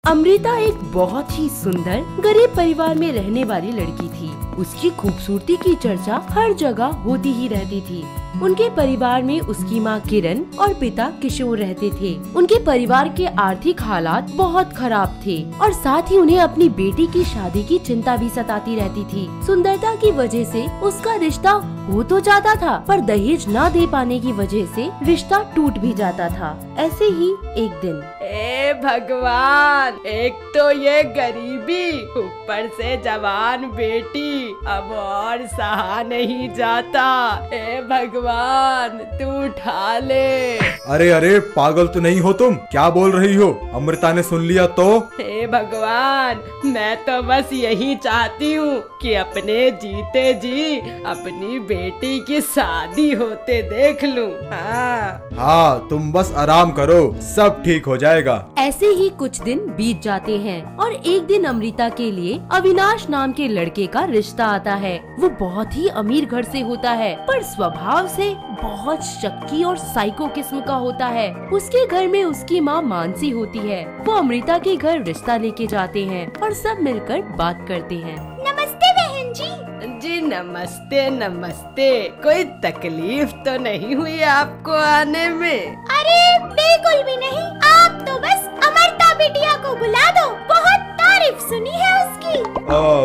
अमृता एक बहुत ही सुंदर गरीब परिवार में रहने वाली लड़की थी। उसकी खूबसूरती की चर्चा हर जगह होती ही रहती थी। उनके परिवार में उसकी माँ किरण और पिता किशोर रहते थे। उनके परिवार के आर्थिक हालात बहुत खराब थे और साथ ही उन्हें अपनी बेटी की शादी की चिंता भी सताती रहती थी। सुंदरता की वजह से उसका रिश्ता हो तो जाता था, पर दहेज न दे पाने की वजह से रिश्ता टूट भी जाता था। ऐसे ही एक दिन, ए भगवान, एक तो ये गरीबी, ऊपर से जवान बेटी, अब और सहा नहीं जाता। ए भगवान, तू उठा ले। अरे अरे, पागल तो नहीं हो तुम? क्या बोल रही हो? अमृता ने सुन लिया तो? हे भगवान, मैं तो बस यही चाहती हूँ कि अपने जीते जी अपनी बेटी की शादी होते देख लूं। हाँ, तुम बस आराम करो, सब ठीक हो जाएगा। ऐसे ही कुछ दिन बीत जाते हैं और एक दिन अमृता के लिए अविनाश नाम के लड़के का रिश्ता आता है। वो बहुत ही अमीर घर से होता है, पर स्वभाव से बहुत शक्की और साइको किस्म का होता है। उसके घर में उसकी माँ मानसी होती है। वो अमृता के घर रिश्ता लेके जाते हैं और सब मिलकर बात करते हैं। नमस्ते बहन जी। जी नमस्ते नमस्ते। कोई तकलीफ तो नहीं हुई आपको आने में? अरे बिल्कुल भी नहीं, आप तो बस अमृता बिटिया को बुला दो, बहुत तारीफ सुनी है उसकी।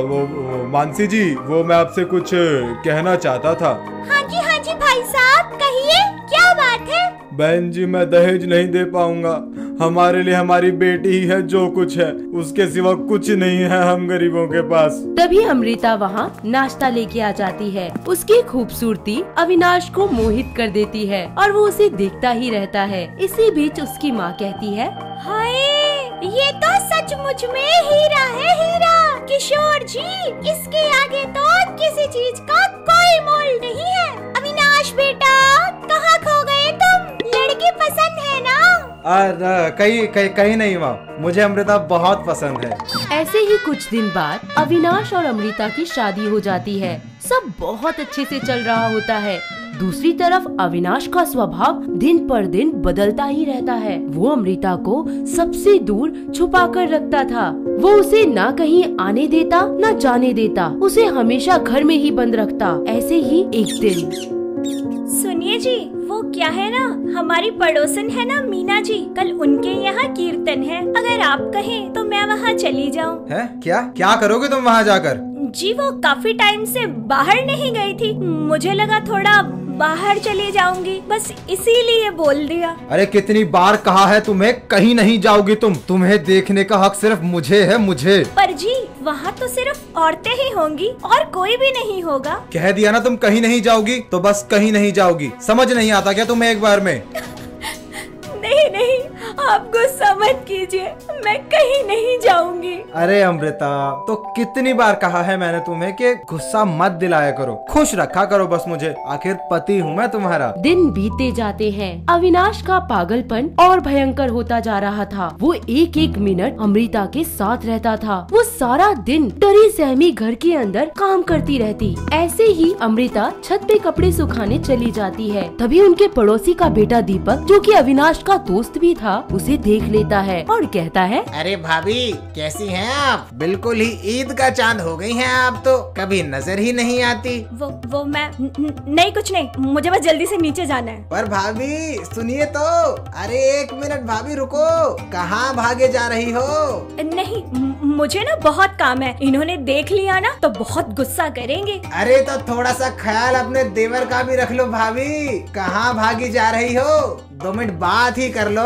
वो मानसी जी, वो मैं आपसे कुछ कहना चाहता था। हाँ जी भाई साहब, कहिए क्या बात है? बहन जी, मैं दहेज नहीं दे पाऊंगा। हमारे लिए हमारी बेटी ही है जो कुछ है, उसके सिवा कुछ नहीं है हम गरीबों के पास। तभी अमृता वहाँ नाश्ता लेके आ जाती है। उसकी खूबसूरती अविनाश को मोहित कर देती है और वो उसे देखता ही रहता है। इसी बीच उसकी माँ कहती है, हाय, ये तो सचमुच में हीरा है, हीरा। किशोर जी, इसके आगे तो किसी चीज का कोई मोल नहीं है। अविनाश बेटा, कहाँ खो गए तुम? लड़की पसंद है ना? कहीं नहीं माँ, मुझे अमृता बहुत पसंद है। ऐसे ही कुछ दिन बाद अविनाश और अमृता की शादी हो जाती है। सब बहुत अच्छे से चल रहा होता है। दूसरी तरफ अविनाश का स्वभाव दिन पर दिन बदलता ही रहता है। वो अमृता को सबसे दूर छुपा कर रखता था। वो उसे ना कहीं आने देता ना जाने देता, उसे हमेशा घर में ही बंद रखता। ऐसे ही एक दिन, सुनिए जी, वो क्या है ना, हमारी पड़ोसन है ना मीना जी, कल उनके यहाँ कीर्तन है। अगर आप कहें तो मैं वहाँ चली जाऊँ। है? क्या करोगे तुम वहाँ जाकर? जी, वो काफी टाइम से बाहर नहीं गई थी, मुझे लगा थोड़ा बाहर चली जाऊंगी, बस इसीलिए बोल दिया। अरे कितनी बार कहा है तुम्हें, कहीं नहीं जाओगी तुम। तुम्हें देखने का हक सिर्फ मुझे है, मुझे। पर जी, वहाँ तो सिर्फ औरतें ही होंगी और कोई भी नहीं होगा। कह दिया ना तुम कहीं नहीं जाओगी, तो बस कहीं नहीं जाओगी। समझ नहीं आता क्या तुम्हें एक बार में? नहीं, आप गुस्सा मत कीजिए, मैं कहीं नहीं जाऊंगी। अरे अमृता, तो कितनी बार कहा है मैंने तुम्हें कि गुस्सा मत दिलाया करो, खुश रखा करो बस मुझे, आखिर पति हूँ मैं तुम्हारा। दिन बीतते जाते हैं। अविनाश का पागलपन और भयंकर होता जा रहा था। वो एक एक मिनट अमृता के साथ रहता था। वो सारा दिन डरी सहमी घर के अंदर काम करती रहती। ऐसे ही अमृता छत पे कपड़े सुखाने चली जाती है। तभी उनके पड़ोसी का बेटा दीपक, जो कि अविनाश का दोस्त भी था, उसे देख लेता है और कहता है, अरे भाभी, कैसी हैं आप? बिल्कुल ही ईद का चांद हो गई हैं आप तो, कभी नजर ही नहीं आती। वो मैं नहीं, कुछ नहीं, मुझे बस जल्दी से नीचे जाना है। पर भाभी सुनिए तो, अरे एक मिनट भाभी रुको, कहाँ भागे जा रही हो? नहीं, मुझे ना बहुत काम है, इन्होंने देख लिया ना तो बहुत गुस्सा करेंगे। अरे तो थोड़ा सा ख्याल अपने देवर का भी रख लो भाभी, कहाँ भागी जा रही हो? 2 मिनट बात ही कर लो।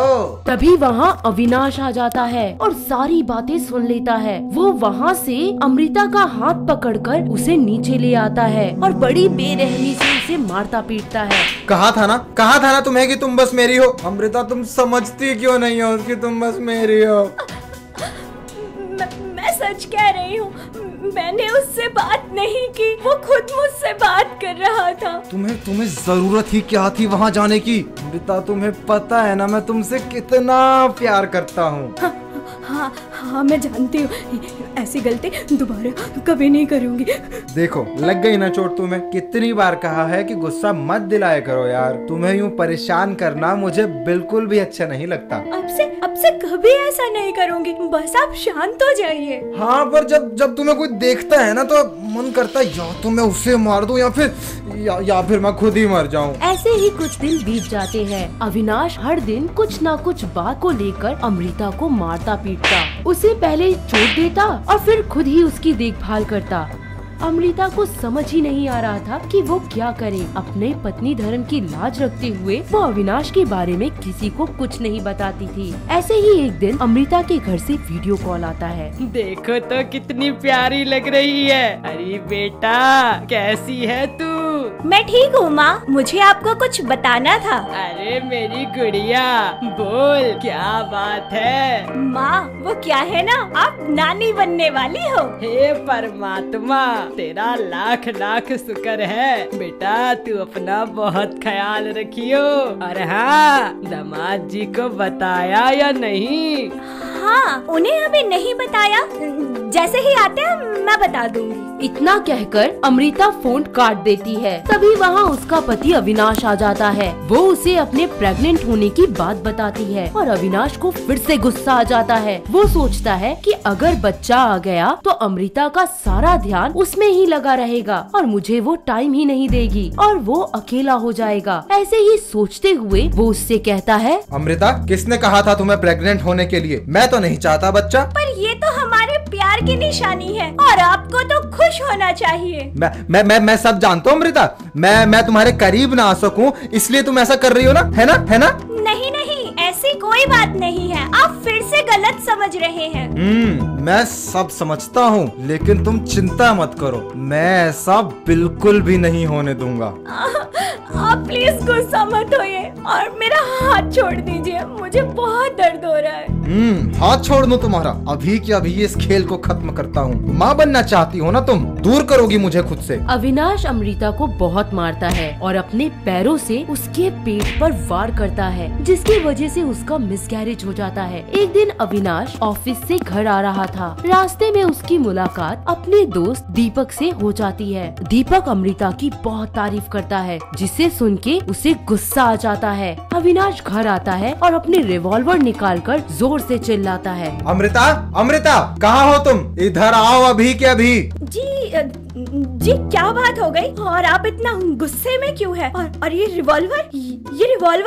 तभी वहाँ अविनाश आ जाता है और सारी बातें सुन लेता है। वो वहाँ से अमृता का हाथ पकड़कर उसे नीचे ले आता है और बड़ी बेरहमी से उसे मारता पीटता है। कहा था ना तुम्हें कि तुम बस मेरी हो। अमृता, तुम समझती क्यों नहीं हो कि तुम बस मेरी हो? मैं सच कह रही हूँ, मैंने उससे बात नहीं की, वो खुद मुझसे बात कर रहा था। तुम्हें जरूरत ही क्या थी वहाँ जाने की? अमृता, तुम्हें पता है ना मैं तुमसे कितना प्यार करता हूँ। हाँ मैं जानती हूँ, ऐसी गलती दोबारा कभी नहीं करूँगी। देखो लग गई ना चोट तुम्हें। कितनी बार कहा है कि गुस्सा मत दिलाया करो यार। तुम्हें यूँ परेशान करना मुझे बिल्कुल भी अच्छा नहीं लगता। अब से कभी ऐसा नहीं करूँगी, बस आप शांत हो जाइए। हाँ पर जब तुम्हें कोई देखता है ना तो मन करता है या तो मैं उसे मार दूं या फिर मैं खुद ही मर जाऊं। ऐसे ही कुछ दिन बीत जाते हैं। अविनाश हर दिन कुछ न कुछ बात को लेकर अमृता को मारता पीटता, उसे पहले चोट देता और फिर खुद ही उसकी देखभाल करता। अमृता को समझ ही नहीं आ रहा था कि वो क्या करे। अपने पत्नी धर्म की लाज रखते हुए वो अविनाश के बारे में किसी को कुछ नहीं बताती थी। ऐसे ही एक दिन अमृता के घर से वीडियो कॉल आता है। देखो तो कितनी प्यारी लग रही है। अरे बेटा कैसी है तू? मैं ठीक हूँ माँ, मुझे आपको कुछ बताना था। अरे मेरी गुड़िया बोल क्या बात है? माँ वो क्या है ना, आप नानी बनने वाली हो। हे परमात्मा तेरा लाख लाख शुक्र है। बेटा तू अपना बहुत ख्याल रखियो। और हाँ दामाद जी को बताया या नहीं? हाँ उन्हें अभी नहीं बताया, जैसे ही आते हैं मैं बता दूंगी। इतना कहकर अमृता फोन काट देती है। तभी वहाँ उसका पति अविनाश आ जाता है। वो उसे अपने प्रेग्नेंट होने की बात बताती है और अविनाश को फिर से गुस्सा आ जाता है। वो सोचता है कि अगर बच्चा आ गया तो अमृता का सारा ध्यान उसमें ही लगा रहेगा और मुझे वो टाइम ही नहीं देगी और वो अकेला हो जाएगा। ऐसे ही सोचते हुए वो उससे कहता है, अमृता किसने कहा था तुम्हें प्रेग्नेंट होने के लिए? मैं तो नहीं चाहता बच्चा। पर ये तो हमारे प्यार की निशानी है और आपको तो खुश होना चाहिए। मैं सब जानता हूँ अमृता। मैं तुम्हारे करीब ना आ सकूं इसलिए तुम ऐसा कर रही हो ना, है ना? नहीं ऐसी कोई बात नहीं है, आप फिर से गलत समझ रहे हैं। मैं सब समझता हूँ लेकिन तुम चिंता मत करो, मैं ऐसा बिल्कुल भी नहीं होने दूंगा। आप प्लीज गुस्सा मत होइए और मेरा हाथ छोड़ दीजिए, मुझे बहुत दर्द हो रहा है। हाथ छोड़ दूं तुम्हारा? अभी के अभी इस खेल को खत्म करता हूँ। माँ बनना चाहती हो ना तुम? दूर करोगी मुझे खुद से। अविनाश अमृता को बहुत मारता है और अपने पैरों से उसके पेट पर वार करता है, जिसकी वजह से उसका मिसकैरेज हो जाता है। एक दिन अविनाश ऑफिस से घर आ रहा था। रास्ते में उसकी मुलाकात अपने दोस्त दीपक से हो जाती है। दीपक अमृता की बहुत तारीफ करता है, जिसे सुन के उसे गुस्सा आ जाता है। अविनाश घर आता है और अपने रिवॉल्वर निकालकर जोर से चिल्लाता है, अमृता कहाँ हो तुम? इधर आओ अभी के अभी। जी क्या बात हो गई और आप इतना गुस्से में क्यों है? और ये रिवॉल्वर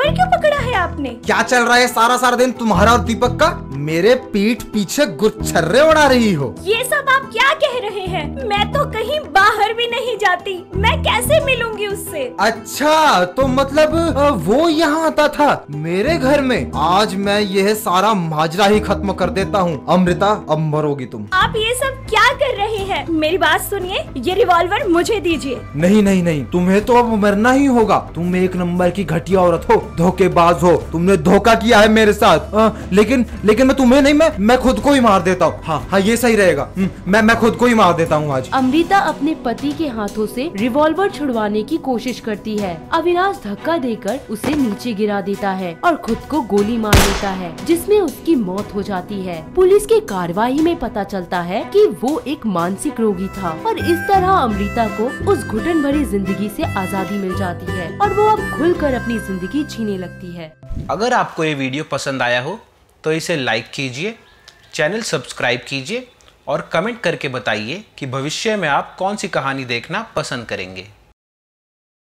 क्यों पकड़ा है आपने? क्या चल रहा है सारा दिन तुम्हारा और दीपक का? मेरे पीठ पीछे गुच्छर्रे उड़ा रही हो। ये सब आप क्या कह रहे हैं? मैं तो कहीं बाहर भी नहीं जाती, मैं कैसे मिलूंगी उससे? अच्छा तो मतलब वो यहाँ आता था मेरे घर में? आज मैं यह सारा माजरा ही खत्म कर देता हूँ। अमृता अब मरोगी तुम। आप ये सब क्या कर रहे हैं? मेरी बात सुनिए, ये रिवॉल्वर मुझे दीजिए। नहीं, तुम्हें तो अब मरना ही होगा। तुम एक नंबर की घटिया औरत हो, धोखेबाज हो, तुमने धोखा किया है मेरे साथ। लेकिन मैं तुम्हें नहीं, मैं खुद को ही मार देता हूँ। हाँ ये सही रहेगा। मैं खुद को ही मार देता हूँ आज। अमृता अपने पति के हाथों से रिवॉल्वर छुड़वाने की कोशिश करती है। अविनाश धक्का देकर उसे नीचे गिरा देता है और खुद को गोली मार देता है, जिसमें उसकी मौत हो जाती है। पुलिस की कार्रवाई में पता चलता है कि वो एक मानसिक रोगी था और इस तरह अमृता को उस घुटन भरी जिंदगी से आजादी मिल जाती है और वो अब खुलकर अपनी जिंदगी जीने लगती है। अगर आपको ये वीडियो पसंद आया हो तो इसे लाइक कीजिए, चैनल सब्सक्राइब कीजिए और कमेंट करके बताइए कि भविष्य में आप कौन सी कहानी देखना पसंद करेंगे।